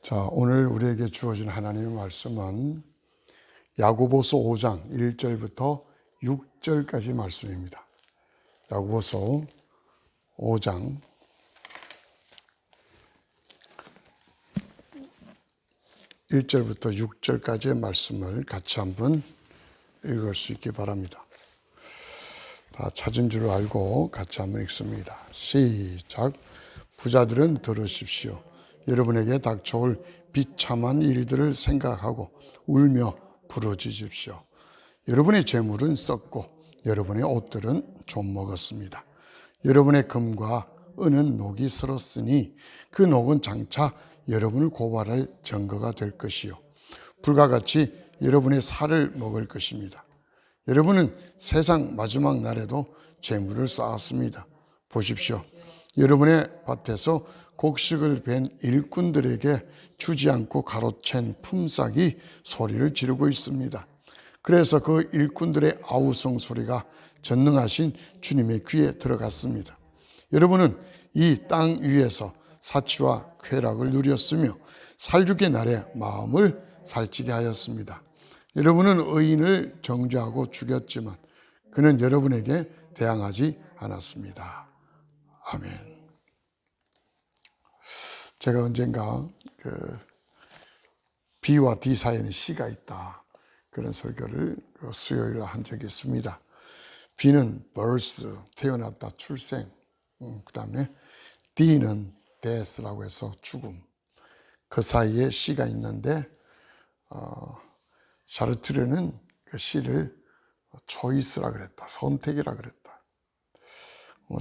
자, 오늘 우리에게 주어진 하나님의 말씀은 야고보서 5장 1절부터 6절까지 말씀입니다. 야고보서 5장 1절부터 6절까지의 말씀을 같이 한번 읽을 수 있기 바랍니다. 다 찾은 줄 알고 같이 한번 읽습니다. 시작. 부자들은 들으십시오. 여러분에게 닥쳐올 비참한 일들을 생각하고 울며 부르짖으십시오. 여러분의 재물은 썩고 여러분의 옷들은 좀 먹었습니다. 여러분의 금과 은은 녹이 슬었으니 그 녹은 장차 여러분을 고발할 증거가 될 것이요 불과 같이 여러분의 살을 먹을 것입니다. 여러분은 세상 마지막 날에도 재물을 쌓았습니다. 보십시오. 여러분의 밭에서 곡식을 벤 일꾼들에게 주지 않고 가로챈 품삯이 소리를 지르고 있습니다. 그래서 그 일꾼들의 아우성 소리가 전능하신 주님의 귀에 들어갔습니다. 여러분은 이 땅 위에서 사치와 쾌락을 누렸으며 살육의 날에 마음을 살찌게 하였습니다. 여러분은 의인을 정죄하고 죽였지만 그는 여러분에게 대항하지 않았습니다. 아멘. 제가 언젠가 B와 D 사이에는 C가 있다, 그런 설교를 수요일에 한 적이 있습니다. B는 birth, 태어났다, 출생. 그 다음에 D는 death라고 해서 죽음. 그 사이에 C가 있는데 샤르트르는 그 C를 choice라 그랬다, 선택이라 그랬다.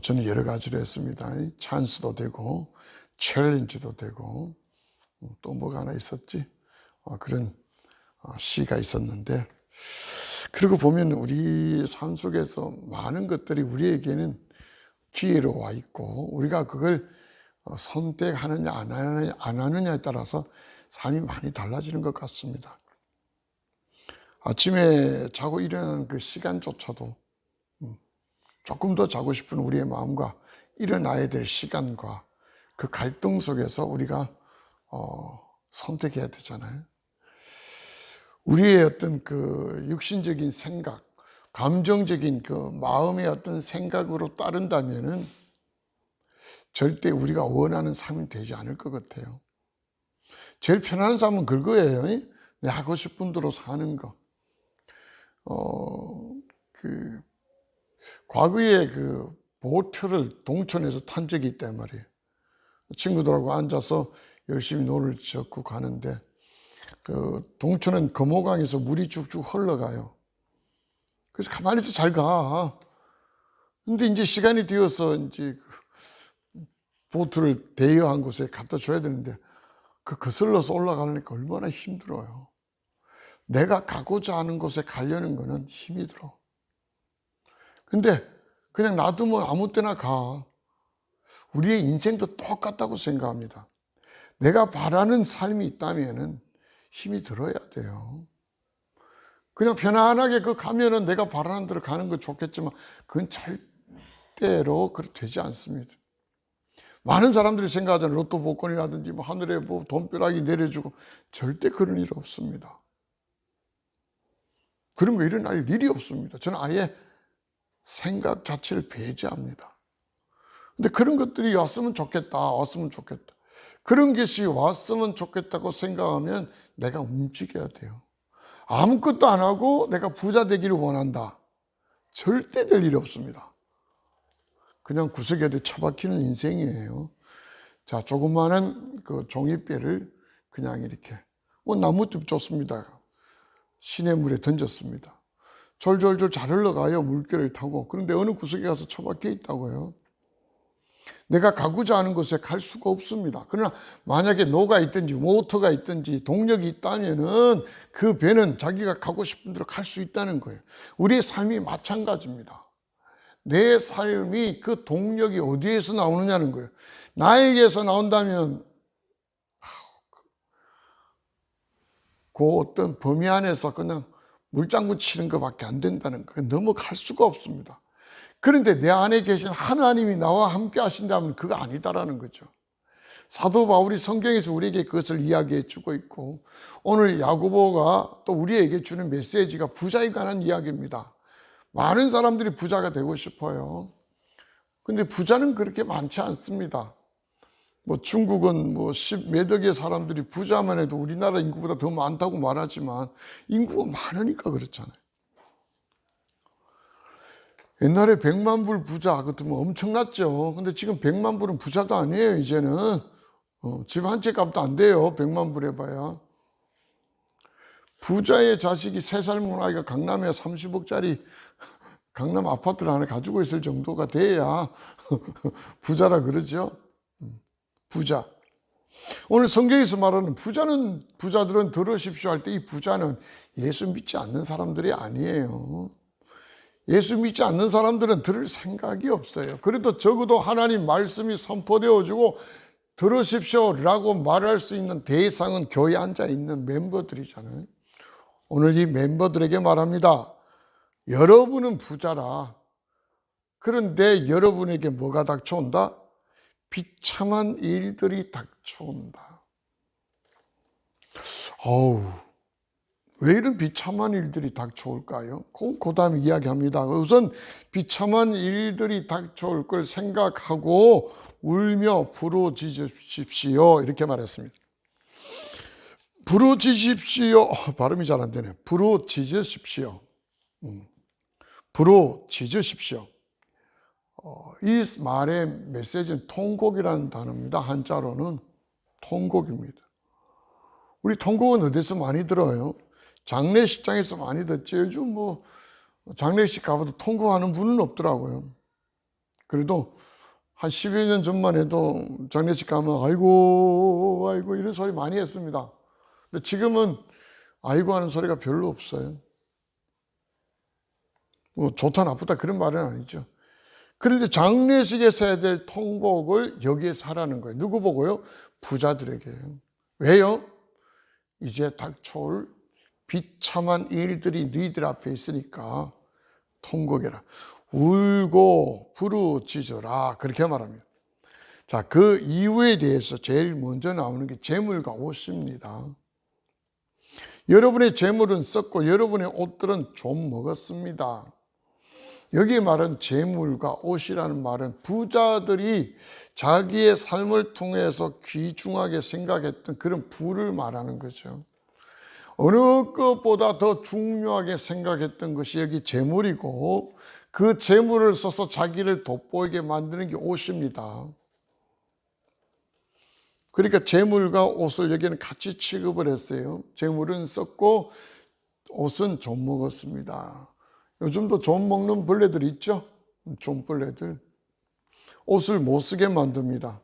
저는 여러 가지로 했습니다. 찬스도 되고 챌린지도 되고 또 뭐가 하나 있었지? 그런 시가 있었는데, 그리고 보면 우리 삶 속에서 많은 것들이 우리에게는 기회로 와 있고 우리가 그걸 선택하느냐 안 하느냐에 따라서 삶이 많이 달라지는 것 같습니다. 아침에 자고 일어나는 그 시간조차도 조금 더 자고 싶은 우리의 마음과 일어나야 될 시간과 그 갈등 속에서 우리가 선택해야 되잖아요. 우리의 어떤 그 육신적인 생각, 감정적인 그 마음의 어떤 생각으로 따른다면은 절대 우리가 원하는 삶이 되지 않을 것 같아요. 제일 편안한 삶은 그거예요. 내 하고 싶은 대로 사는 거. 과거에 그 보트를 동천에서 탄 적이 있단 말이에요. 친구들하고 앉아서 열심히 노를 젓고 가는데 그 동천은 금호강에서 물이 쭉쭉 흘러가요. 그래서 가만히 있어 잘 가. 근데 이제 시간이 되어서 이제 보트를 대여한 곳에 갖다 줘야 되는데 그 거슬러서 올라가려니까 얼마나 힘들어요. 내가 가고자 하는 곳에 가려는 거는 힘이 들어. 근데 그냥 놔두면 아무 때나 가. 우리의 인생도 똑같다고 생각합니다. 내가 바라는 삶이 있다면은 힘이 들어야 돼요. 그냥 편안하게 가면은 내가 바라는 대로 가는 건 좋겠지만 그건 절대로 그렇게 되지 않습니다. 많은 사람들이 생각하잖아요. 로또 복권이라든지 뭐 하늘에 뭐 돈벼락이 내려주고, 절대 그런 일 없습니다. 그런 거 일어날 일이 없습니다. 저는 아예 생각 자체를 배제합니다. 근데 그런 것들이 왔으면 좋겠다, 왔으면 좋겠다. 그런 것이 왔으면 좋겠다고 생각하면 내가 움직여야 돼요. 아무것도 안 하고 내가 부자 되기를 원한다. 절대 될 일이 없습니다. 그냥 구석에 처박히는 인생이에요. 자, 조그마한 그 종이배를 그냥 이렇게, 나무잎 좋습니다. 시냇물에 던졌습니다. 졸졸졸 잘 흘러가요, 물결을 타고. 그런데 어느 구석에 가서 처박혀 있다고요. 내가 가고자 하는 곳에 갈 수가 없습니다. 그러나 만약에 노가 있든지 모터가 있든지 동력이 있다면은 그 배는 자기가 가고 싶은 대로 갈 수 있다는 거예요. 우리의 삶이 마찬가지입니다. 내 삶이 그 동력이 어디에서 나오느냐는 거예요. 나에게서 나온다면 그 어떤 범위 안에서 그냥 물장구 치는 것밖에 안 된다는 거예요. 넘어갈 수가 없습니다. 그런데 내 안에 계신 하나님이 나와 함께 하신다면 그거 아니다라는 거죠. 사도 바울이 성경에서 우리에게 그것을 이야기해 주고 있고, 오늘 야고보가 또 우리에게 주는 메시지가 부자에 관한 이야기입니다. 많은 사람들이 부자가 되고 싶어요. 근데 부자는 그렇게 많지 않습니다. 뭐 중국은 뭐 10몇 억의 사람들이 부자만 해도 우리나라 인구보다 더 많다고 말하지만 인구가 많으니까 그렇잖아요. 옛날에 100만 불 부자 그것도 뭐 엄청났죠. 근데 지금 100만 불은 부자도 아니에요. 이제는 집 한 채 값도 안 돼요. 100만 불 해봐야. 부자의 자식이 3살 먹은 아이가 강남에 30억짜리 강남 아파트를 하나 가지고 있을 정도가 돼야 부자라 그러죠. 부자. 오늘 성경에서 말하는 부자들은 들으십시오 할 때 이 부자는 예수 믿지 않는 사람들이 아니에요. 예수 믿지 않는 사람들은 들을 생각이 없어요. 그래도 적어도 하나님 말씀이 선포되어지고 들으십시오라고 말할 수 있는 대상은 교회에 앉아 있는 멤버들이잖아요. 오늘 이 멤버들에게 말합니다. 여러분은 부자라. 그런데 여러분에게 뭐가 닥쳐온다? 비참한 일들이 닥쳐온다. 왜 이런 비참한 일들이 닥쳐올까요? 그 다음에 이야기합니다. 우선 비참한 일들이 닥쳐올 걸 생각하고 울며 부르짖으십시오. 이렇게 말했습니다. 부르짖으십시오. 발음이 잘 안 되네. 부르짖으십시오. 부르짖으십시오. 이 말의 메시지는 통곡이라는 단어입니다. 한자로는 통곡입니다. 우리 통곡은 어디서 많이 들어요? 장례식장에서 많이 듣죠. 요즘 뭐 장례식 가봐도 통곡하는 분은 없더라고요. 그래도 한 10여 년 전만 해도 장례식 가면 아이고 아이고 이런 소리 많이 했습니다. 근데 지금은 아이고 하는 소리가 별로 없어요. 뭐 좋다 나쁘다 그런 말은 아니죠. 그런데 장례식에서 해야 될 통곡을 여기에서 하라는 거예요. 누구 보고요? 부자들에게. 왜요? 이제 닥쳐올 비참한 일들이 너희들 앞에 있으니까 통곡해라. 울고 부르짖어라. 그렇게 말합니다. 자, 그 이유에 대해서 제일 먼저 나오는 게 재물과 옷입니다. 여러분의 재물은 썩고 여러분의 옷들은 좀 먹었습니다. 여기 말은 재물과 옷이라는 말은 부자들이 자기의 삶을 통해서 귀중하게 생각했던 그런 부를 말하는 거죠. 어느 것보다 더 중요하게 생각했던 것이 여기 재물이고 그 재물을 써서 자기를 돋보이게 만드는 게 옷입니다. 그러니까 재물과 옷을 여기는 같이 취급을 했어요. 재물은 썩고 옷은 좀 먹었습니다. 요즘도 좀 먹는 벌레들 있죠? 좀벌레들. 옷을 못 쓰게 만듭니다.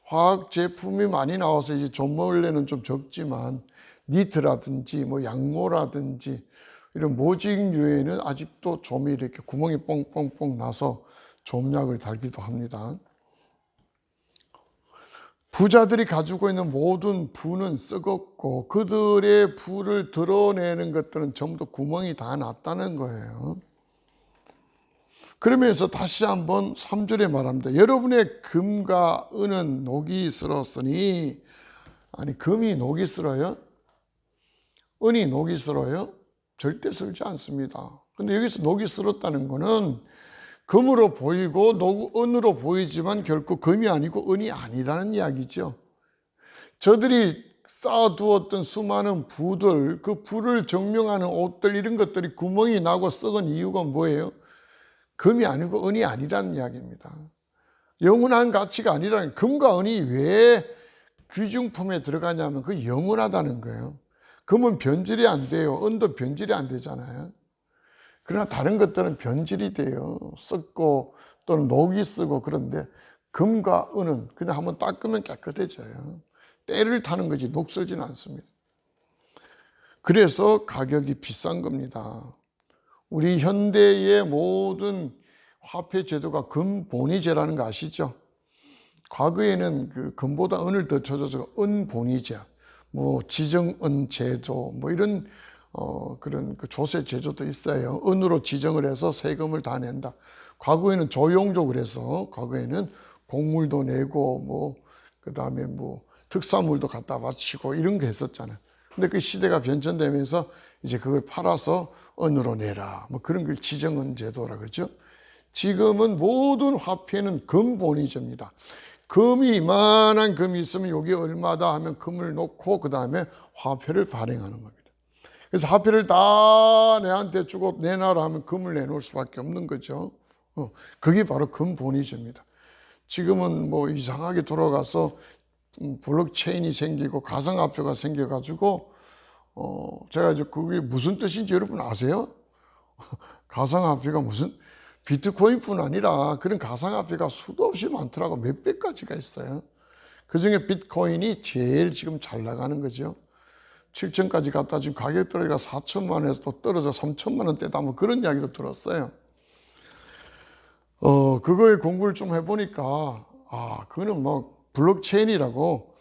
화학 제품이 많이 나와서 이제 좀벌레는 좀 적지만 니트라든지 뭐 양모라든지 이런 모직류에는 아직도 좀이 이렇게 구멍이 뻥뻥뻥 나서 좀약을 달기도 합니다. 부자들이 가지고 있는 모든 부는 썩었고 그들의 부를 드러내는 것들은 전부 구멍이 다 났다는 거예요. 그러면서 다시 한번 3절에 말합니다. 여러분의 금과 은은 녹이 슬었으니, 아니 금이 녹이 슬어요? 은이 녹이 슬어요? 절대 슬지 않습니다. 근데 여기서 녹이 슬었다는 거는 금으로 보이고 은으로 보이지만 결코 금이 아니고 은이 아니라는 이야기죠. 저들이 쌓아두었던 수많은 부들, 그 부를 증명하는 옷들 이런 것들이 구멍이 나고 썩은 이유가 뭐예요? 금이 아니고 은이 아니라는 이야기입니다. 영원한 가치가 아니라는, 금과 은이 왜 귀중품에 들어가냐면 그 영원하다는 거예요. 금은 변질이 안 돼요. 은도 변질이 안 되잖아요. 그러나 다른 것들은 변질이 돼요. 썩고 또는 녹이 쓰고. 그런데 금과 은은 그냥 한번 닦으면 깨끗해져요. 때를 타는 거지 녹슬지는 않습니다. 그래서 가격이 비싼 겁니다. 우리 현대의 모든 화폐 제도가 금본위제라는 거 아시죠? 과거에는 그 금보다 은을 더 쳐줘서 은본위제, 뭐 지정은 제도, 뭐 이런 그런 그 조세 제도도 있어요. 은으로 지정을 해서 세금을 다 낸다. 과거에는 조용조 그래서 과거에는 곡물도 내고 뭐 그 다음에 뭐 특산물도 갖다 바치고 이런 거 했었잖아요. 근데 그 시대가 변천되면서 이제 그걸 팔아서 은으로 내라, 뭐 그런 걸 지정은 제도라 그러죠. 지금은 모든 화폐는 금본위제입니다. 금이 이만한 금이 있으면 여기 얼마다 하면 금을 놓고 그 다음에 화폐를 발행하는 겁니다. 그래서 화폐를 다 내한테 주고 내놔라 하면 금을 내놓을 수밖에 없는 거죠. 그게 바로 금본위제입니다. 지금은 뭐 이상하게 돌아가서 블록체인이 생기고 가상화폐가 생겨가지고 제가 이제 그게 무슨 뜻인지 여러분 아세요? 가상화폐가 무슨 비트코인뿐 아니라 그런 가상화폐가 수도 없이 많더라고. 몇백 가지가 있어요. 그중에 비트코인이 제일 지금 잘 나가는 거죠. 7천까지 갔다 지금 가격 떨어지가 4천만 원에서 또 떨어져 3천만 원대다 뭐 그런 이야기도 들었어요. 그걸 공부를 좀 해보니까 그거는 뭐 블록체인이라고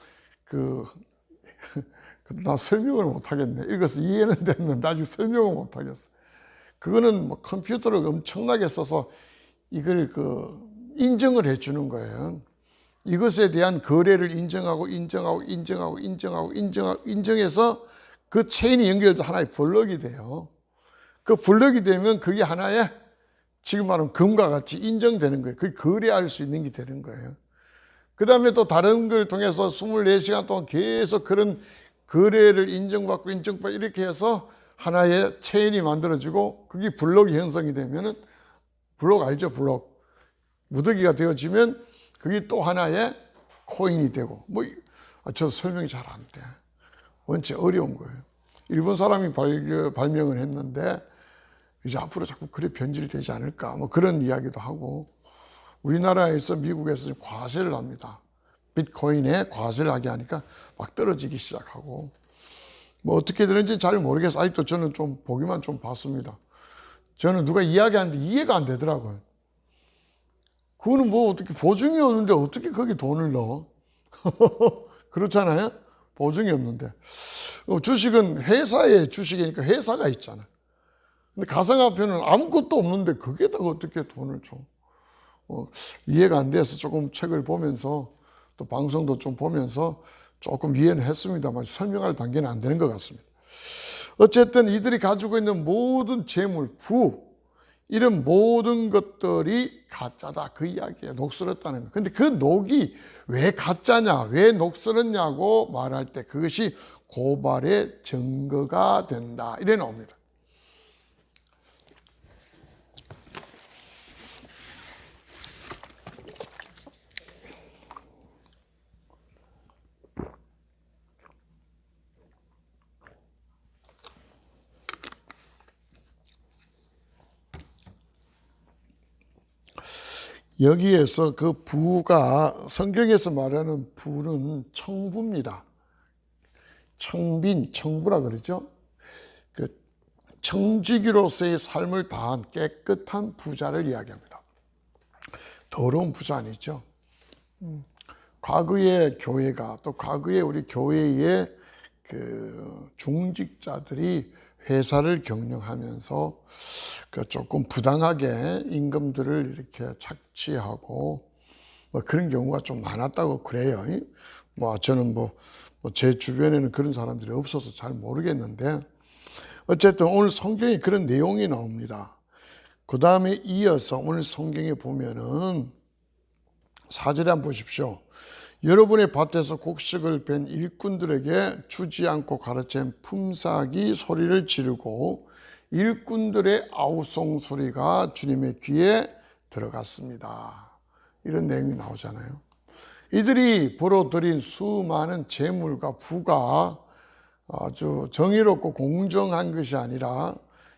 나 설명을 못 하겠네. 읽어서 이해는 됐는데 아직 설명을 못 하겠어. 그거는 뭐 컴퓨터를 엄청나게 써서 이걸 인정을 해주는 거예요. 이것에 대한 거래를 인정해서 그 체인이 연결돼서 하나의 블록이 돼요. 그 블록이 되면 그게 하나의 지금 말하면 금과 같이 인정되는 거예요. 그게 거래할 수 있는 게 되는 거예요. 그 다음에 또 다른 걸 통해서 24시간 동안 계속 그런 거래를 인정받고 이렇게 해서 하나의 체인이 만들어지고 그게 블록이 형성이 되면은 블록 알죠? 블록. 무더기가 되어지면 그게 또 하나의 코인이 되고 저 설명이 잘 안 돼. 원체 어려운 거예요. 일본 사람이 발명을 했는데 이제 앞으로 자꾸 그래 변질되지 않을까 뭐 그런 이야기도 하고 우리나라에서 미국에서 지금 과세를 합니다. 비트코인에 과세를 하게 하니까 막 떨어지기 시작하고 뭐 어떻게 되는지 잘 모르겠어요. 아직도 저는 좀 보기만 좀 봤습니다. 저는 누가 이야기하는데 이해가 안 되더라고요. 그거는 뭐 어떻게 보증이 없는데 어떻게 거기 돈을 넣어? 그렇잖아요? 보증이 없는데. 주식은 회사의 주식이니까 회사가 있잖아. 근데 가상화폐는 아무것도 없는데 거기에다가 어떻게 돈을 줘? 이해가 안 돼서 조금 책을 보면서 또 방송도 좀 보면서 조금 이해는 했습니다만 설명할 단계는 안 되는 것 같습니다. 어쨌든 이들이 가지고 있는 모든 재물, 이런 모든 것들이 가짜다. 그 이야기예요. 녹슬었다는 거예요. 근데 그 녹이 왜 가짜냐, 왜 녹슬었냐고 말할 때 그것이 고발의 증거가 된다. 이래 나옵니다. 여기에서 그 부가 성경에서 말하는 부는 청부입니다. 청부라 그러죠. 그 청지기로서의 삶을 다한 깨끗한 부자를 이야기합니다. 더러운 부자 아니죠. 과거의 교회가 또 과거의 우리 교회의 그 중직자들이 회사를 경영하면서 조금 부당하게 임금들을 이렇게 착취하고 뭐 그런 경우가 좀 많았다고 그래요. 저는 제 주변에는 그런 사람들이 없어서 잘 모르겠는데 어쨌든 오늘 성경에 그런 내용이 나옵니다. 그 다음에 이어서 오늘 성경에 보면은 4절에 한번 보십시오. 여러분의 밭에서 곡식을 벤 일꾼들에게 주지 않고 가르친 품삯이 소리를 지르고 일꾼들의 아우성 소리가 주님의 귀에 들어갔습니다. 이런 내용이 나오잖아요. 이들이 벌어들인 수많은 재물과 부가 아주 정의롭고 공정한 것이 아니라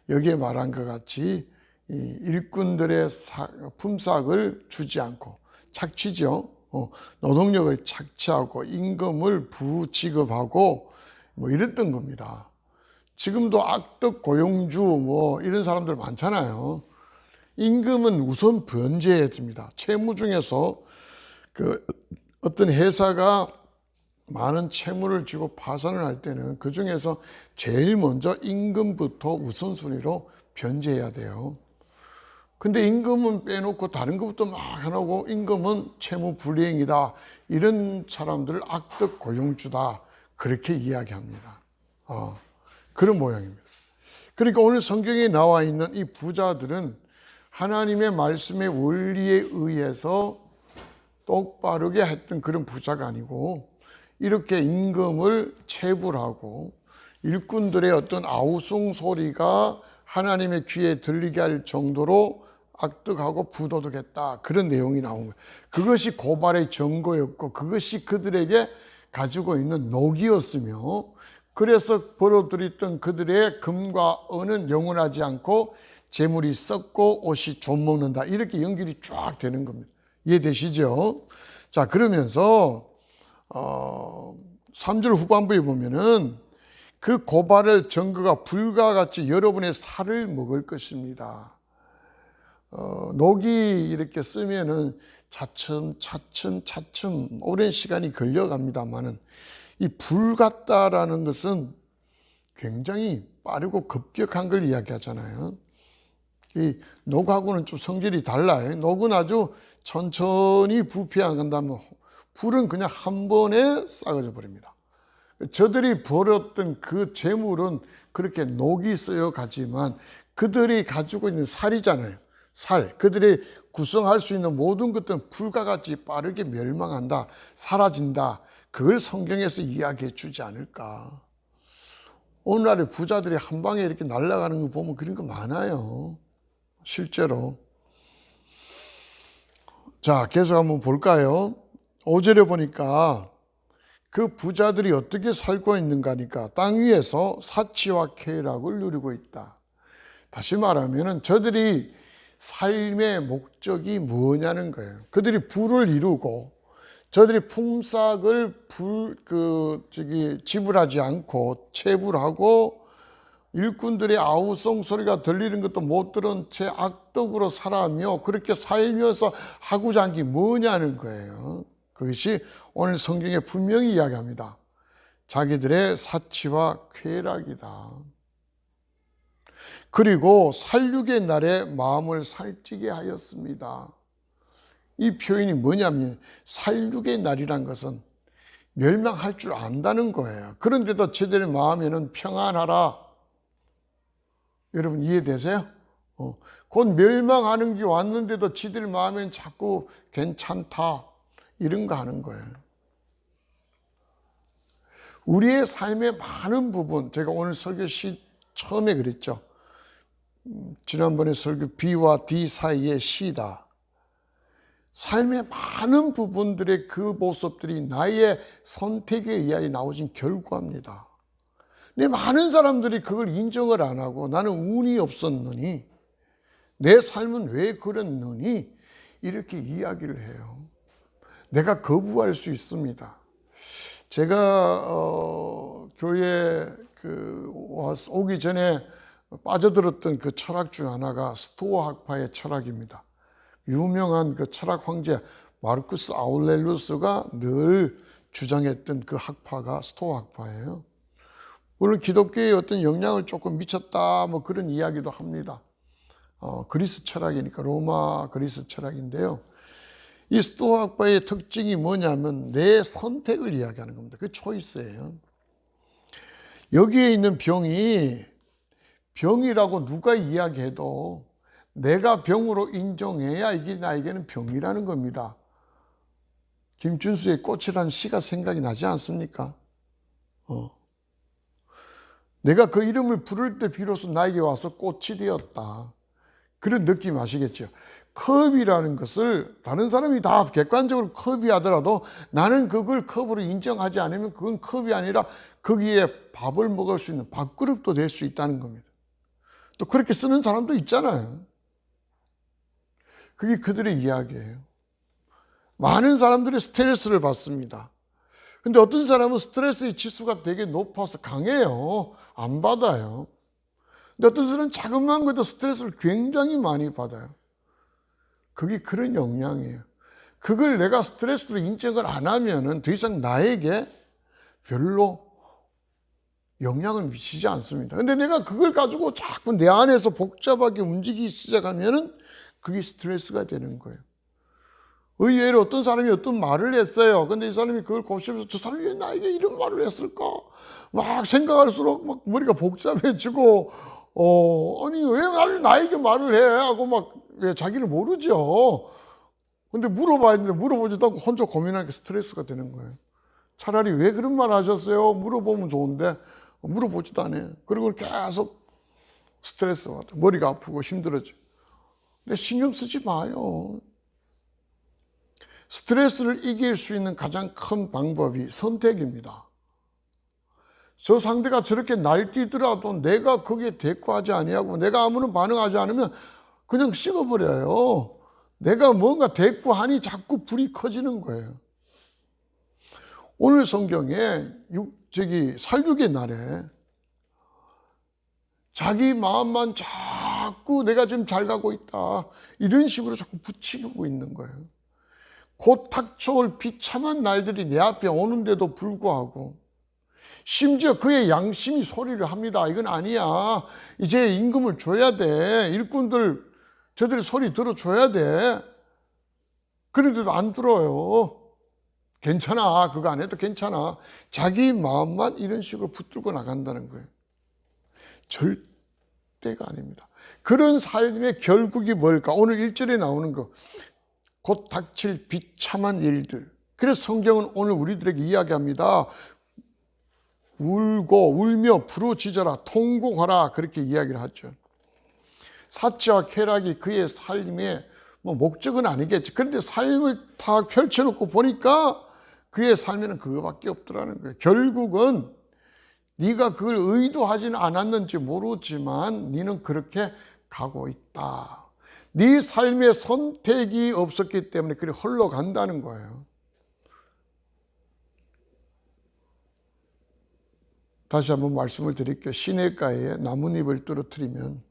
여기에 말한 것 같이 이 일꾼들의 품삯을 주지 않고 착취죠. 노동력을 착취하고 임금을 부지급하고 이랬던 겁니다. 지금도 악덕 고용주 이런 사람들 많잖아요. 임금은 우선 변제해야 됩니다. 채무 중에서 어떤 회사가 많은 채무를 쥐고 파산을 할 때는 그 중에서 제일 먼저 임금부터 우선순위로 변제해야 돼요. 근데 임금은 빼놓고 다른 것부터 막 해놓고 임금은 채무 불이행이다. 이런 사람들을 악덕 고용주다. 그렇게 이야기합니다. 그런 모양입니다. 그러니까 오늘 성경에 나와 있는 이 부자들은 하나님의 말씀의 원리에 의해서 똑바르게 했던 그런 부자가 아니고 이렇게 임금을 체불하고 일꾼들의 어떤 아우성 소리가 하나님의 귀에 들리게 할 정도로 악덕하고 부도덕했다. 그런 내용이 나온 거예요. 그것이 고발의 증거였고 그것이 그들에게 가지고 있는 녹이었으며 그래서 벌어들였던 그들의 금과 은은 영원하지 않고 재물이 썩고 옷이 좀먹는다. 이렇게 연결이 쫙 되는 겁니다. 이해되시죠? 자, 그러면서 3절 후반부에 보면은 그 고발의 증거가 불과 같이 여러분의 살을 먹을 것입니다. 녹이 이렇게 쓰면은 차츰 오랜 시간이 걸려갑니다만은 이 불 같다라는 것은 굉장히 빠르고 급격한 걸 이야기하잖아요. 이 녹하고는 좀 성질이 달라요. 녹은 아주 천천히 부패해 간다면 불은 그냥 한 번에 싹아져 버립니다. 저들이 벌었던 그 재물은 그렇게 녹이 쓰여 가지만 그들이 가지고 있는 살이잖아요. 살, 그들이 구성할 수 있는 모든 것들은 불과 같이 빠르게 멸망한다, 사라진다. 그걸 성경에서 이야기해 주지 않을까. 오늘날의 부자들이 한 방에 이렇게 날아가는 거 보면 그런 거 많아요. 실제로. 자, 계속 한번 볼까요? 5절에 보니까 그 부자들이 어떻게 살고 있는가 하니까 땅 위에서 사치와 쾌락을 누리고 있다. 다시 말하면 저들이 삶의 목적이 뭐냐는 거예요. 그들이 부를 이루고 저들이 품삯을 지불하지 않고 체불하고 일꾼들의 아우성 소리가 들리는 것도 못 들은 채 악덕으로 살아가며 그렇게 살면서 하고자 한 게 뭐냐는 거예요. 그것이 오늘 성경에 분명히 이야기합니다. 자기들의 사치와 쾌락이다. 그리고 살육의 날에 마음을 살찌게 하였습니다. 이 표현이 뭐냐면 살육의 날이란 것은 멸망할 줄 안다는 거예요. 그런데도 저들의 마음에는 평안하라. 여러분 이해되세요? 곧 멸망하는 게 왔는데도 지들 마음엔 자꾸 괜찮다. 이런 거 하는 거예요. 우리의 삶의 많은 부분, 제가 오늘 설교 처음에 그랬죠. 지난번에 설교 B와 D 사이의 C다. 삶의 많은 부분들의 그 모습들이 나의 선택에 의하여 나오진 결과입니다. 근데 많은 사람들이 그걸 인정을 안 하고 나는 운이 없었느니 내 삶은 왜 그랬느니 이렇게 이야기를 해요. 내가 거부할 수 있습니다. 제가 교회 오기 전에 빠져들었던 그 철학 중 하나가 스토아 학파의 철학입니다. 유명한 그 철학 황제 마르쿠스 아울렐리우스가 늘 주장했던 그 학파가 스토아 학파예요. 물론 기독교에 어떤 영향을 조금 미쳤다 뭐 그런 이야기도 합니다. 그리스 철학이니까 로마 그리스 철학인데요. 이 스토아 학파의 특징이 뭐냐면 내 선택을 이야기하는 겁니다. 그 초이스예요. 여기에 있는 병이라고 누가 이야기해도 내가 병으로 인정해야 이게 나에게는 병이라는 겁니다. 김준수의 꽃이라는 시가 생각이 나지 않습니까? 내가 그 이름을 부를 때 비로소 나에게 와서 꽃이 되었다. 그런 느낌 아시겠죠? 컵이라는 것을 다른 사람이 다 객관적으로 컵이 하더라도 나는 그걸 컵으로 인정하지 않으면 그건 컵이 아니라 거기에 밥을 먹을 수 있는 밥그릇도 될 수 있다는 겁니다. 또 그렇게 쓰는 사람도 있잖아요. 그게 그들의 이야기예요. 많은 사람들이 스트레스를 받습니다. 근데 어떤 사람은 스트레스의 지수가 되게 높아서 강해요. 안 받아요. 근데 어떤 사람은 자그마한 것도 스트레스를 굉장히 많이 받아요. 그게 그런 영향이에요. 그걸 내가 스트레스로 인정을 안 하면은 더 이상 나에게 별로 영향을 미치지 않습니다. 근데 내가 그걸 가지고 자꾸 내 안에서 복잡하게 움직이기 시작하면은 그게 스트레스가 되는 거예요. 의외로 어떤 사람이 어떤 말을 했어요. 근데 이 사람이 그걸 곱씹어서 저 사람이 왜 나에게 이런 말을 했을까? 막 생각할수록 막 머리가 복잡해지고, 아니, 왜 나에게 말을 해? 하고 막, 왜 자기를 모르죠. 근데 물어봐야 되는데 물어보지도 않고 혼자 고민하니까 스트레스가 되는 거예요. 차라리 왜 그런 말 하셨어요? 물어보면 좋은데, 물어보지도 않아요. 그리고 계속 스트레스가 받아요. 머리가 아프고 힘들어져. 근데 신경 쓰지 마요. 스트레스를 이길 수 있는 가장 큰 방법이 선택입니다. 저 상대가 저렇게 날뛰더라도 내가 거기에 대꾸하지 아니하고 내가 아무런 반응하지 않으면 그냥 식어버려요. 내가 뭔가 대꾸하니 자꾸 불이 커지는 거예요. 오늘 성경에 살육의 날에 자기 마음만 자꾸 내가 지금 잘 가고 있다 이런 식으로 자꾸 부추기고 있는 거예요. 곧 닥쳐올 비참한 날들이 내 앞에 오는데도 불구하고 심지어 그의 양심이 소리를 합니다. 이건 아니야. 이제 임금을 줘야 돼. 일꾼들 저들이 소리 들어줘야 돼. 그런데도 안 들어요. 괜찮아. 그거 안 해도 괜찮아. 자기 마음만 이런 식으로 붙들고 나간다는 거예요. 절대가 아닙니다. 그런 삶의 결국이 뭘까? 오늘 1절에 나오는 거. 곧 닥칠 비참한 일들. 그래서 성경은 오늘 우리들에게 이야기합니다. 울며 부르짖어라 통곡하라 그렇게 이야기를 하죠. 사치와 쾌락이 그의 삶의 목적은 아니겠지. 그런데 삶을 다 펼쳐놓고 보니까 그의 삶에는 그거밖에 없더라는 거예요. 결국은 네가 그걸 의도하지는 않았는지 모르지만 네는 그렇게 가고 있다. 네 삶에 선택이 없었기 때문에 그렇게 흘러간다는 거예요. 다시 한번 말씀을 드릴게요. 시냇가에 나뭇잎을 떨어뜨리면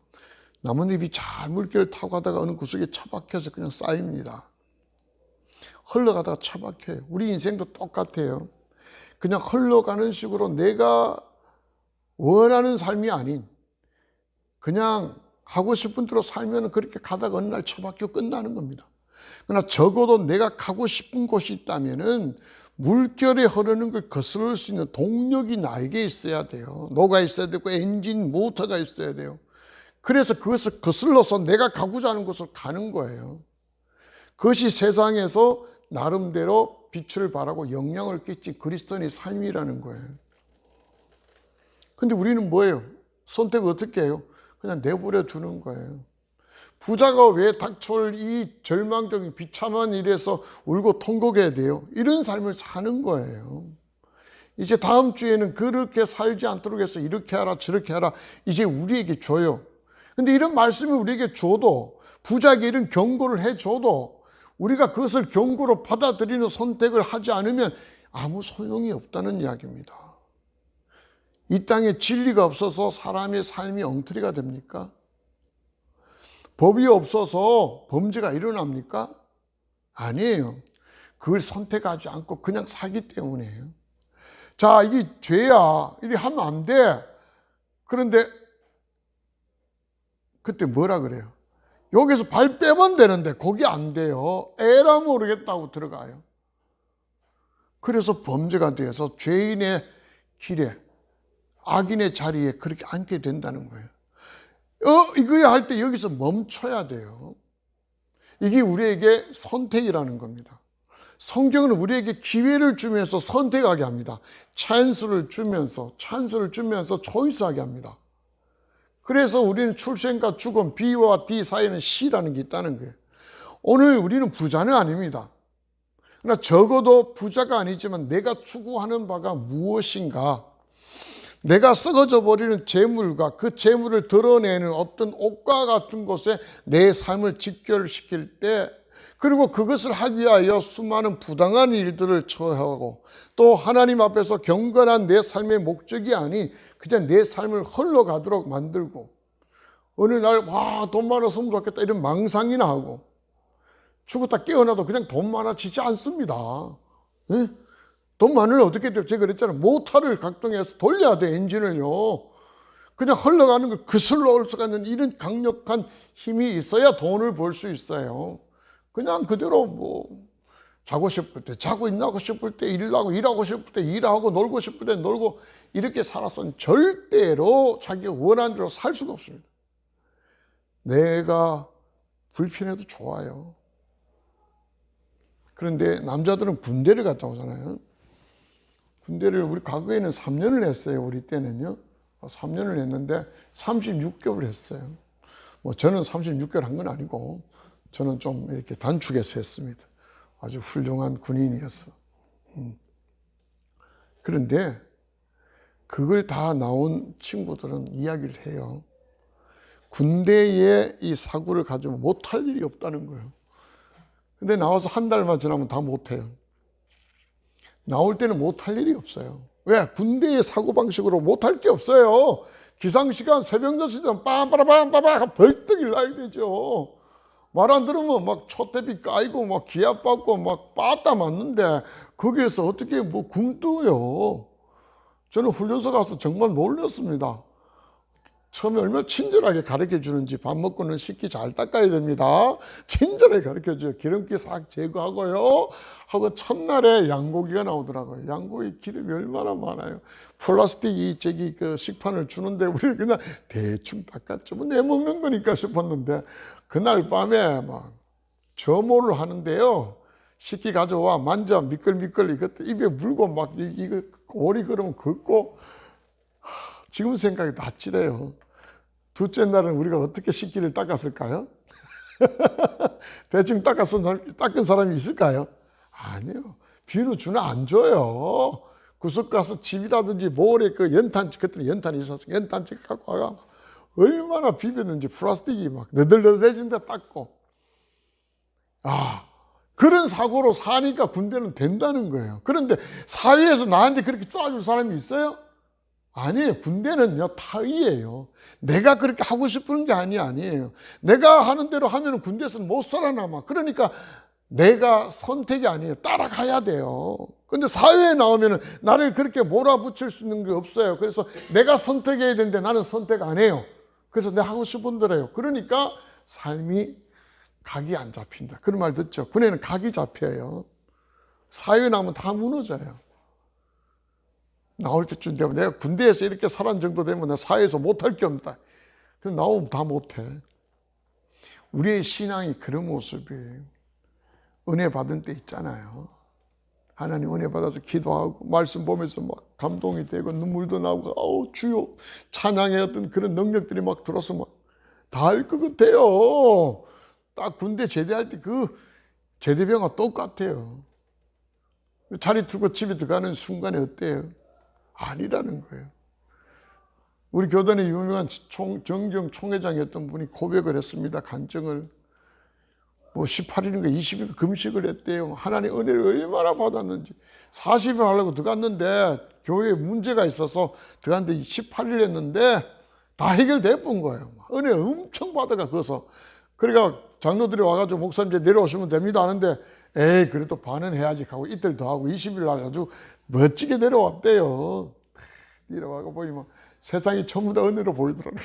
나뭇잎이 잘 물결을 타고 가다가 어느 구석에 처박혀서 그냥 쌓입니다. 흘러가다가 처박혀요. 우리 인생도 똑같아요. 그냥 흘러가는 식으로 내가 원하는 삶이 아닌 그냥 하고 싶은 대로 살면 그렇게 가다가 어느 날 처박혀 끝나는 겁니다. 그러나 적어도 내가 가고 싶은 곳이 있다면은 물결에 흐르는 걸 거스를 수 있는 동력이 나에게 있어야 돼요. 노가 있어야 되고 엔진, 모터가 있어야 돼요. 그래서 그것을 거슬러서 내가 가고자 하는 곳을 가는 거예요. 그것이 세상에서 나름대로 빛을 발하고 영향을 끼친 그리스도인의 삶이라는 거예요. 근데 우리는 뭐예요? 선택을 어떻게 해요? 그냥 내버려 두는 거예요. 부자가 왜 닥쳐올 이 절망적인 비참한 일에서 울고 통곡해야 돼요? 이런 삶을 사는 거예요. 이제 다음 주에는 그렇게 살지 않도록 해서 이렇게 하라 저렇게 하라 이제 우리에게 줘요. 근데 이런 말씀을 우리에게 줘도 부자에게 이런 경고를 해줘도 우리가 그것을 경고로 받아들이는 선택을 하지 않으면 아무 소용이 없다는 이야기입니다. 이 땅에 진리가 없어서 사람의 삶이 엉터리가 됩니까? 법이 없어서 범죄가 일어납니까? 아니에요. 그걸 선택하지 않고 그냥 살기 때문이에요. 자, 이게 죄야. 이래 하면 안 돼. 그런데 그때 뭐라 그래요? 여기서 발 빼면 되는데 거기 안 돼요. 에라 모르겠다고 들어가요. 그래서 범죄가 되어서 죄인의 길에 악인의 자리에 그렇게 앉게 된다는 거예요. 이거야 할 때 여기서 멈춰야 돼요. 이게 우리에게 선택이라는 겁니다. 성경은 우리에게 기회를 주면서 선택하게 합니다. 찬스를 주면서 초이스하게 합니다. 그래서 우리는 출생과 죽음, B와 D 사이에는 C라는 게 있다는 거예요. 오늘 우리는 부자는 아닙니다. 그러나 적어도 부자가 아니지만 내가 추구하는 바가 무엇인가, 내가 썩어져 버리는 재물과 그 재물을 드러내는 어떤 옷과 같은 곳에 내 삶을 직결시킬 때, 그리고 그것을 하기 위하여 수많은 부당한 일들을 처하고 또 하나님 앞에서 경건한 내 삶의 목적이 아닌 그냥 내 삶을 흘러가도록 만들고, 어느 날 돈 많았으면 좋겠다 이런 망상이나 하고 죽었다 깨어나도 그냥 돈 많아지지 않습니다. 네? 돈 많으면 어떻게 돼요? 제가 그랬잖아요. 모터를 각동해서 돌려야 돼, 엔진을요. 그냥 흘러가는 걸 거슬러 올 수가 있는 이런 강력한 힘이 있어야 돈을 벌 수 있어요. 그냥 그대로 뭐 자고 싶을 때 자고, 일하고 싶을 때 일하고, 일하고 싶을 때 일하고, 놀고 싶을 때 놀고, 이렇게 살아서는 절대로 자기가 원하는 대로 살 수가 없습니다. 내가 불편해도 좋아요. 그런데 남자들은 군대를 갔다 오잖아요. 군대를 우리 과거에는 3년을 했어요. 우리 때는요. 3년을 했는데 36개월 했어요. 뭐 저는 36개월 한 건 아니고 저는 좀 이렇게 단축해서 했습니다. 아주 훌륭한 군인이었어. 그런데 그걸 다 나온 친구들은 이야기를 해요. 군대에 이 사고를 가지면 못할 일이 없다는 거예요. 근데 나와서 한 달만 지나면 다 못해요. 나올 때는 못할 일이 없어요. 왜? 군대의 사고방식으로 못할 게 없어요. 기상시간 새벽 6시면 빰빠라빰빠바 벌떡 일어나야 되죠. 말 안 들으면 막 초대비 까이고 막 기합 받고 막 빠따 맞는데 거기에서 어떻게 뭐 굶떠요. 저는 훈련소 가서 정말 놀랐습니다. 처음에 얼마나 친절하게 가르쳐 주는지. 밥 먹고는 식기 잘 닦아야 됩니다. 친절하게 가르쳐 줘요. 기름기 싹 제거하고요. 하고 첫날에 양고기가 나오더라고요. 양고기 기름이 얼마나 많아요. 플라스틱이 저기 그 식판을 주는데 우리 그냥 대충 닦았죠. 뭐 내 먹는 거니까 싶었는데 그날 밤에 막 점호를 하는데요. 식기 가져와 만져 미끌미끌 이것도 입에 물고 막 이거 오리 그러면 걷고. 지금 생각이 낯지래요. 둘째 날은 우리가 어떻게 식기를 닦았을까요? 대충 닦은 사람이 있을까요? 아니요. 비누주는 안 줘요. 구석 가서 집이라든지 모래 그 연탄집, 그때는 연탄이 있어서 연탄집 갖고 와가 얼마나 비볐는지 플라스틱이 막 너덜너덜해진다 닦고. 그런 사고로 사니까 군대는 된다는 거예요. 그런데 사회에서 나한테 그렇게 쏴줄 사람이 있어요? 아니에요. 군대는요, 타의예요. 내가 그렇게 하고 싶은 게 아니에요. 내가 하는 대로 하면 군대에서는 못 살아남아. 그러니까 내가 선택이 아니에요. 따라가야 돼요. 근데 사회에 나오면 나를 그렇게 몰아붙일 수 있는 게 없어요. 그래서 내가 선택해야 되는데 나는 선택 안 해요. 그래서 내가 하고 싶은 대로 해요. 그러니까 삶이 각이 안 잡힌다. 그런 말 듣죠. 군에는 각이 잡혀요. 사회에 나오면 다 무너져요. 나올 때쯤 되면 내가 군대에서 이렇게 살았는 정도 되면 내가 사회에서 못할 게 없다. 그래서 나오면 다 못해. 우리의 신앙이 그런 모습이에요. 은혜 받은 때 있잖아요. 하나님 은혜 받아서 기도하고 말씀 보면서 막 감동이 되고 눈물도 나고 주여 찬양의 어떤 그런 능력들이 막 들어서 막 다 할 것 같아요. 딱 군대 제대할 때 그 제대병과 똑같아요. 자리 틀고 집에 들어가는 순간에 어때요? 아니라는 거예요. 우리 교단의 유명한 정경 총회장이었던 분이 고백을 했습니다. 간증을. 뭐 18일인가 20일 금식을 했대요. 하나님 은혜를 얼마나 받았는지. 40일 하려고 들어갔는데 교회에 문제가 있어서 들어갔는데 18일 했는데 다 해결됐던 거예요. 은혜 엄청 받아가 거서. 그러니까 장로들이 와가지고 목사님 이제 내려오시면 됩니다 하는데 에이 그래도 반은 해야지 하고 이틀 더 하고 20일 날 아주 멋지게 내려왔대요. 내려와가 보이면 세상이 전부 다 은혜로 보이더라고요.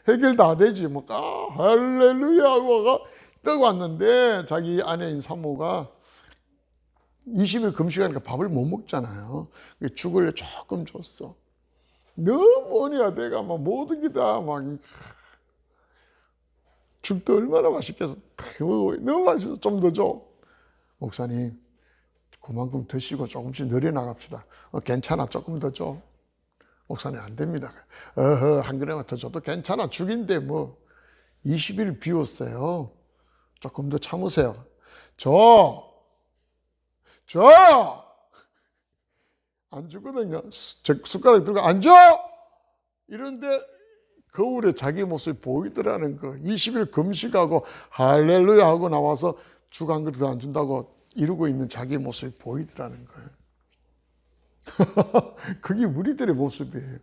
해결 다 되지. 뭐, 할렐루야 하고 떠고 왔는데 자기 아내인 산모가 20일 금식하니까 밥을 못 먹잖아요. 죽을 조금 줬어. 너무 은혜야. 내가 막 모든 게 다 막 죽도 얼마나 맛있겠어. 너무 맛있어. 좀 더 줘. 목사님 그만큼 드시고 조금씩 늘려나갑시다. 괜찮아. 조금 더 줘. 목사님 안 됩니다. 한 그릇만 더 줘도 괜찮아. 죽인데 뭐 20일 비웠어요. 조금 더 참으세요. 줘. 안 주거든요. 숟가락 들고 안 줘. 이런데 거울에 자기 모습이 보이더라는 거. 20일 금식하고 할렐루야 하고 나와서 죽 한 그릇 안 준다고 이러고 있는 자기 모습이 보이더라는 거예요. 그게 우리들의 모습이에요.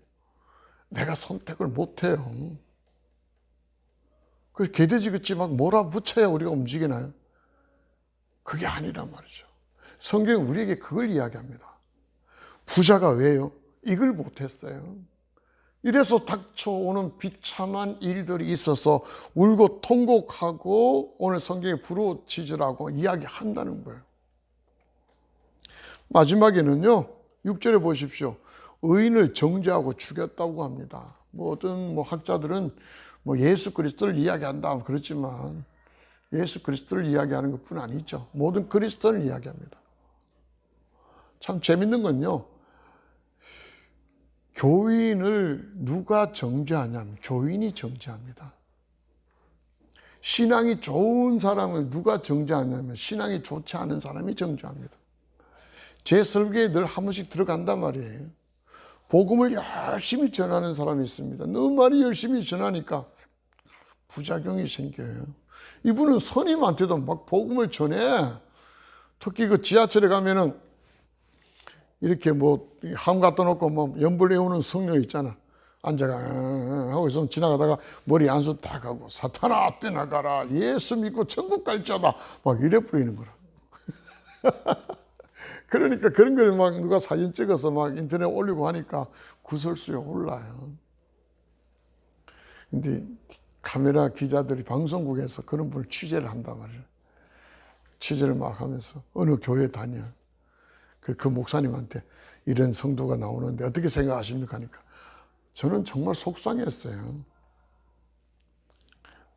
내가 선택을 못해요. 그 개돼지같이 막 몰아붙여야 우리가 움직이나요? 그게 아니란 말이죠. 성경은 우리에게 그걸 이야기합니다. 부자가 왜요? 이걸 못했어요. 이래서 닥쳐오는 비참한 일들이 있어서 울고 통곡하고 오늘 성경에 부르짖으라고 이야기한다는 거예요. 마지막에는요, 6절에 보십시오. 의인을 정죄하고 죽였다고 합니다. 어떤 학자들은 예수 그리스도를 이야기한다 그렇지만 예수 그리스도를 이야기하는 것뿐 아니죠. 모든 그리스도를 이야기합니다. 참 재밌는 건요, 교인을 누가 정죄하냐면 교인이 정죄합니다. 신앙이 좋은 사람을 누가 정죄하냐면 신앙이 좋지 않은 사람이 정죄합니다. 제 설교에 늘 한 번씩 들어간단 말이에요. 복음을 열심히 전하는 사람이 있습니다. 너무 많이 열심히 전하니까 부작용이 생겨요. 이분은 선임한테도 막 복음을 전해. 특히 그 지하철에 가면은 이렇게 함 갖다 놓고 연불 외우는 성령 있잖아. 앉아가 하고 있으면 지나가다가 머리 안수 딱 하고 사탄아 떠나가라 예수 믿고 천국 갈 자다 막 이래 뿌리는 거라. 그러니까 그런 걸 막 누가 사진 찍어서 막 인터넷에 올리고 하니까 구설수에 올라요. 근데 카메라 기자들이 방송국에서 그런 분을 취재를 한단 말이에요. 취재를 막 하면서 어느 교회 다녀. 그 목사님한테 이런 성도가 나오는데 어떻게 생각하십니까? 하니까 저는 정말 속상했어요.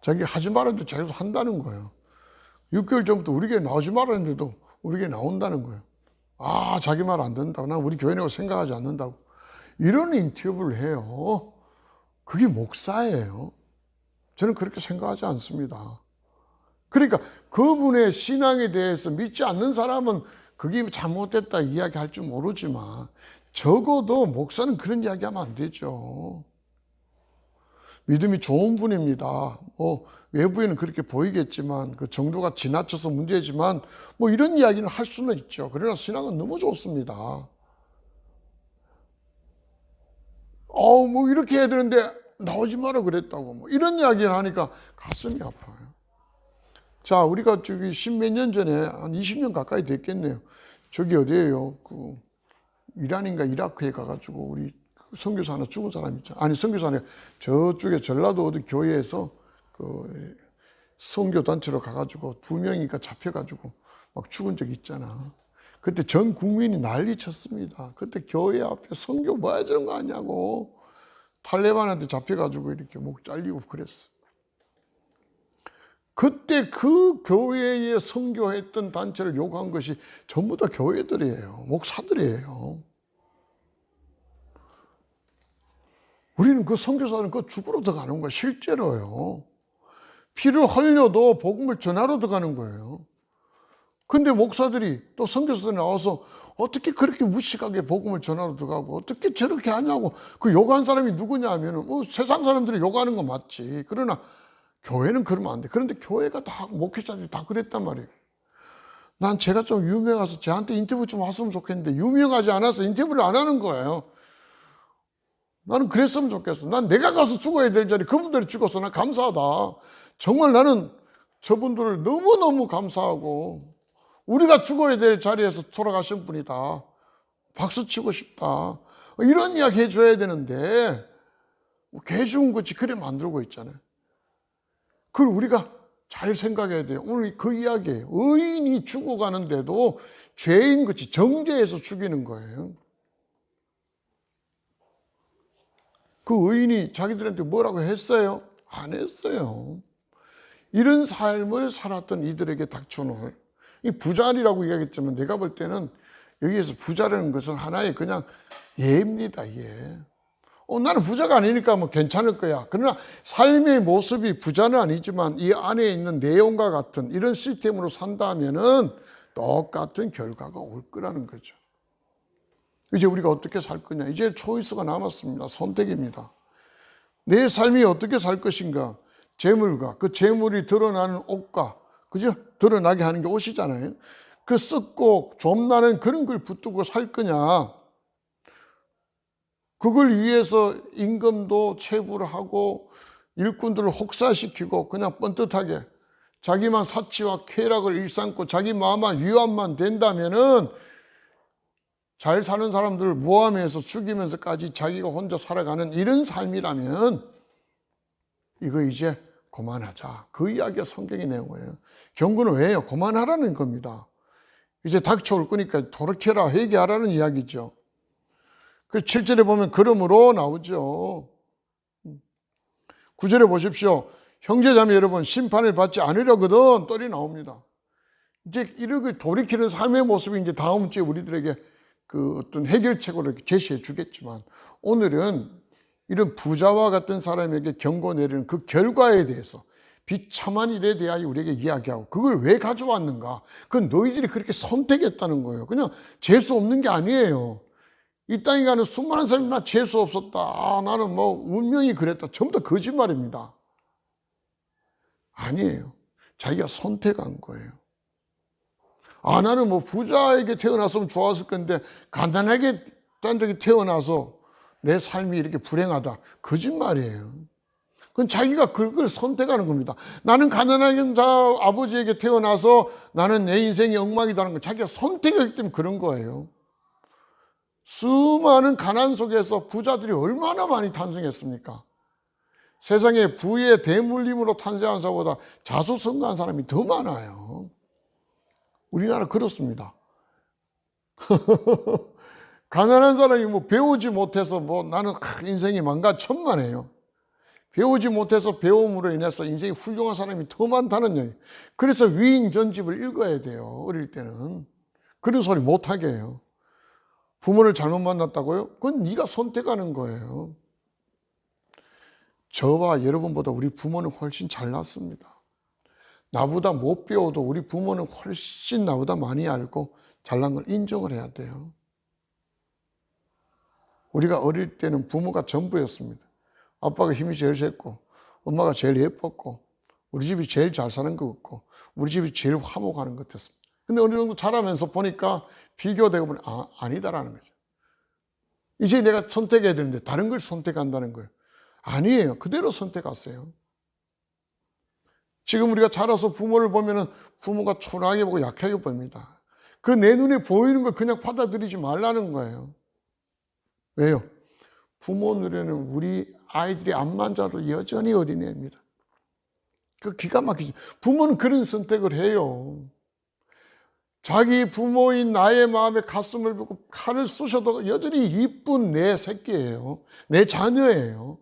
자기 하지 말았는데 자기도 한다는 거예요. 6개월 전부터 우리 교회 나오지 말았는데도 우리 교회 나온다는 거예요. 아, 자기 말 안 듣는다고. 난 우리 교회라고 생각하지 않는다고. 이런 인터뷰를 해요. 그게 목사예요. 저는 그렇게 생각하지 않습니다. 그러니까 그분의 신앙에 대해서 믿지 않는 사람은 그게 잘못됐다 이야기할 줄 모르지만 적어도 목사는 그런 이야기하면 안 되죠. 믿음이 좋은 분입니다. 외부에는 그렇게 보이겠지만 그 정도가 지나쳐서 문제지만 이런 이야기는 할 수는 있죠. 그러나 신앙은 너무 좋습니다. 이렇게 해야 되는데 나오지 마라 그랬다고 이런 이야기를 하니까 가슴이 아파요. 자, 우리가 저기 십몇 년 전에 한 20년 가까이 됐겠네요. 저기 어디예요? 이란인가 이라크에 가가지고 우리 선교사 하나 죽은 사람 있잖아. 아니, 선교사 아니라 저쪽에 전라도 어디 교회에서 선교 단체로 가가지고 2명이니까 잡혀가지고 막 죽은 적이 있잖아. 그때 전 국민이 난리 쳤습니다. 그때 교회 앞에 선교 뭐 해야 되는 거 아니냐고. 탈레반한테 잡혀가지고 이렇게 목 잘리고 그랬어. 그때 그 교회에 선교했던 단체를 욕한 것이 전부 다 교회들이에요. 목사들이에요. 우리는 그 선교사는 그 죽으러 들어가는 거야. 실제로요. 피를 흘려도 복음을 전하러 들어가는 거예요. 근데 목사들이 또 선교사들이 나와서 어떻게 그렇게 무식하게 복음을 전하러 들어가고 어떻게 저렇게 하냐고 그 욕한 사람이 누구냐 하면은 세상 사람들이 욕하는 거 맞지. 그러나 교회는 그러면 안 돼. 그런데 교회가 다 목회자들이 다 그랬단 말이에요. 난 제가 좀 유명해서 저한테 인터뷰 좀 왔으면 좋겠는데 유명하지 않아서 인터뷰를 안 하는 거예요. 나는 그랬으면 좋겠어. 난 내가 가서 죽어야 될 자리 그분들이 죽어서 난 감사하다. 정말 나는 저분들을 너무너무 감사하고 우리가 죽어야 될 자리에서 돌아가신 분이다. 박수 치고 싶다. 이런 이야기 해줘야 되는데 개 죽은 것이 그래 만들고 있잖아요. 그걸 우리가 잘 생각해야 돼요. 오늘 그 이야기예요. 의인이 죽어가는데도 죄인 것이 정죄해서 죽이는 거예요. 그 의인이 자기들한테 뭐라고 했어요? 안 했어요. 이런 삶을 살았던 이들에게 닥쳐놓을 이 부자리라고 이야기했지만 내가 볼 때는 여기에서 부자라는 것은 하나의 그냥 예입니다. 예. 나는 부자가 아니니까 괜찮을 거야. 그러나 삶의 모습이 부자는 아니지만 이 안에 있는 내용과 같은 이런 시스템으로 산다면은 똑같은 결과가 올 거라는 거죠. 이제 우리가 어떻게 살 거냐. 이제 초이스가 남았습니다. 선택입니다. 내 삶이 어떻게 살 것인가. 재물과 그 재물이 드러나는 옷과 그죠? 드러나게 하는 게 옷이잖아요. 그 썩고 좀나는 그런 걸 붙들고 살 거냐. 그걸 위해서 임금도 체불을 하고 일꾼들을 혹사시키고 그냥 뻔듯하게 자기만 사치와 쾌락을 일삼고 자기 마음만 위안만 된다면은 잘 사는 사람들을 모함해서 죽이면서까지 자기가 혼자 살아가는 이런 삶이라면 이거 이제 그만하자. 그 이야기가 성경의 내용이에요. 경고는 왜요? 그만하라는 겁니다. 이제 닥쳐올 거니까 돌이켜라, 회개하라는 이야기죠. 그 7절에 보면 그러므로 나오죠. 9절에 보십시오. 형제자매 여러분, 심판을 받지 않으려거든 떨이 나옵니다. 이제 이렇게 돌이키는 삶의 모습이 이제 다음 주에 우리들에게 그 어떤 해결책으로 제시해 주겠지만, 오늘은 이런 부자와 같은 사람에게 경고 내리는 그 결과에 대해서 비참한 일에 대하여 우리에게 이야기하고, 그걸 왜 가져왔는가? 그건 너희들이 그렇게 선택했다는 거예요. 그냥 재수 없는 게 아니에요. 이 땅에 가는 수많은 사람이 나 재수 없었다, 나는 뭐 운명이 그랬다, 전부 다 거짓말입니다. 아니에요. 자기가 선택한 거예요. 나는 뭐 부자에게 태어났으면 좋았을 건데 가난하게 딴 적이 태어나서 내 삶이 이렇게 불행하다, 거짓말이에요. 그건 자기가 그걸 선택하는 겁니다. 나는 가난한 아버지에게 태어나서 나는 내 인생이 엉망이다는 걸 자기가 선택했기 때문에 그런 거예요. 수많은 가난 속에서 부자들이 얼마나 많이 탄생했습니까? 세상에 부의 대물림으로 탄생한 사람보다 자수성가한 사람이 더 많아요. 우리나라 그렇습니다. 가난한 사람이 뭐 배우지 못해서 뭐 나는 인생이 망가천만해요. 배우지 못해서 배움으로 인해서 인생이 훌륭한 사람이 더 많다는 얘기. 그래서 위인전집을 읽어야 돼요. 어릴 때는. 그런 소리 못하게 해요. 부모를 잘못 만났다고요? 그건 네가 선택하는 거예요. 저와 여러분보다 우리 부모는 훨씬 잘났습니다. 나보다 못 배워도 우리 부모는 훨씬 나보다 많이 알고 잘난 걸 인정을 해야 돼요. 우리가 어릴 때는 부모가 전부였습니다. 아빠가 힘이 제일 셌고, 엄마가 제일 예뻤고, 우리 집이 제일 잘 사는 것 같고, 우리 집이 제일 화목하는 것 같았습니다. 근데 어느 정도 자라면서 보니까 비교되고 보니 아니다라는 거죠. 이제 내가 선택해야 되는데 다른 걸 선택한다는 거예요. 아니에요. 그대로 선택하세요. 지금 우리가 자라서 부모를 보면은 부모가 초라하게 보고 약하게 보입니다. 그 내 눈에 보이는 걸 그냥 받아들이지 말라는 거예요. 왜요? 부모 눈에는 우리 아이들이 앞만 자도 여전히 어린애입니다. 그 기가 막히죠. 부모는 그런 선택을 해요. 자기 부모인 나의 마음에 가슴을 붓고 칼을 쑤셔도 여전히 이쁜 내 새끼예요. 내 자녀예요.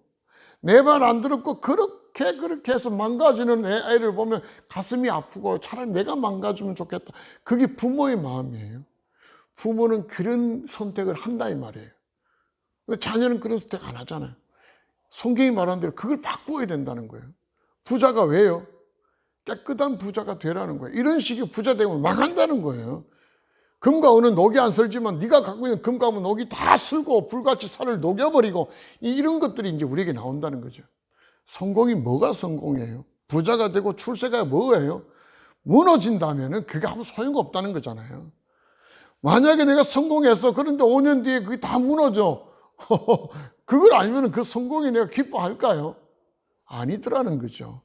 내 말 안 들었고 그렇게 해서 망가지는 내 아이를 보면 가슴이 아프고 차라리 내가 망가지면 좋겠다. 그게 부모의 마음이에요. 부모는 그런 선택을 한다 이 말이에요. 근데 자녀는 그런 선택 안 하잖아요. 성경이 말한 대로 그걸 바꾸어야 된다는 거예요. 부자가 왜요? 깨끗한 부자가 되라는 거예요. 이런 식의 부자 되면 망한다는 거예요. 금과 은은 녹이 안 슬지만 네가 갖고 있는 금과 은은 녹이 다 슬고 불같이 살을 녹여버리고 이런 것들이 이제 우리에게 나온다는 거죠. 성공이 뭐가 성공이에요? 부자가 되고 출세가 뭐예요? 무너진다면 그게 아무 소용없다는 거잖아요. 만약에 내가 성공해서 그런데 5년 뒤에 그게 다 무너져. 그걸 알면 그 성공이 내가 기뻐할까요? 아니더라는 거죠.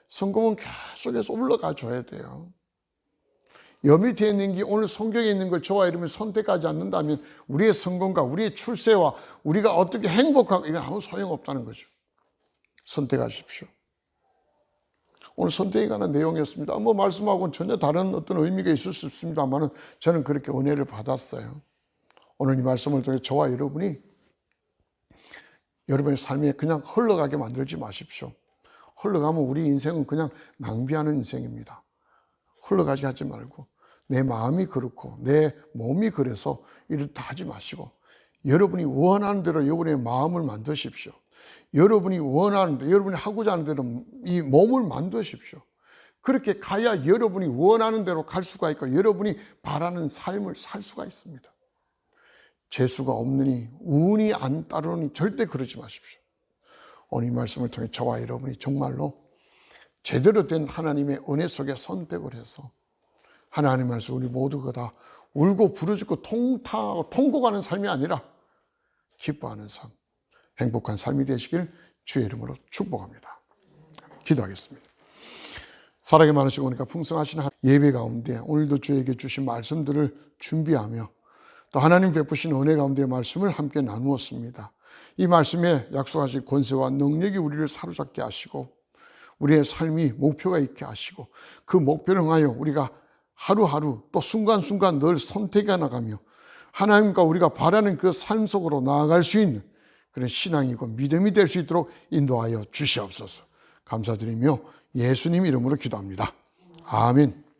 성공은 계속해서 올라가 줘야 돼요. 여 밑에 있는 게 오늘 성경에 있는 걸 저와 여러분이 선택하지 않는다면 우리의 성공과 우리의 출세와 우리가 어떻게 행복하고 이건 아무 소용없다는 거죠. 선택하십시오. 오늘 선택에 관한 내용이었습니다. 뭐 말씀하고는 전혀 다른 어떤 의미가 있을 수 있습니다만 저는 그렇게 은혜를 받았어요. 오늘 이 말씀을 통해 저와 여러분이 여러분의 삶에 그냥 흘러가게 만들지 마십시오. 흘러가면 우리 인생은 그냥 낭비하는 인생입니다. 흘러가게 하지 말고 내 마음이 그렇고 내 몸이 그래서 이렇다 하지 마시고 여러분이 원하는 대로 여러분의 마음을 만드십시오. 여러분이 원하는 대로 여러분이 하고자 하는 대로 이 몸을 만드십시오. 그렇게 가야 여러분이 원하는 대로 갈 수가 있고 여러분이 바라는 삶을 살 수가 있습니다. 재수가 없느니 운이 안 따르니 절대 그러지 마십시오. 오늘 이 말씀을 통해 저와 여러분이 정말로 제대로 된 하나님의 은혜 속에 선택을 해서 하나님 안에서 우리 모두가 다 울고 부르짖고 통곡하는 삶이 아니라 기뻐하는 삶, 행복한 삶이 되시길 주의 이름으로 축복합니다. 기도하겠습니다. 사랑이 많으시고 그러니까 풍성하신 예배 가운데 오늘도 주에게 주신 말씀들을 준비하며 또 하나님 베푸신 은혜 가운데의 말씀을 함께 나누었습니다. 이 말씀에 약속하신 권세와 능력이 우리를 사로잡게 하시고 우리의 삶이 목표가 있게 하시고 그 목표를 향하여 우리가 하루하루 또 순간순간 늘 선택해 나가며 하나님과 우리가 바라는 그 삶 속으로 나아갈 수 있는 그런 신앙이고 믿음이 될 수 있도록 인도하여 주시옵소서. 감사드리며 예수님 이름으로 기도합니다. 아멘.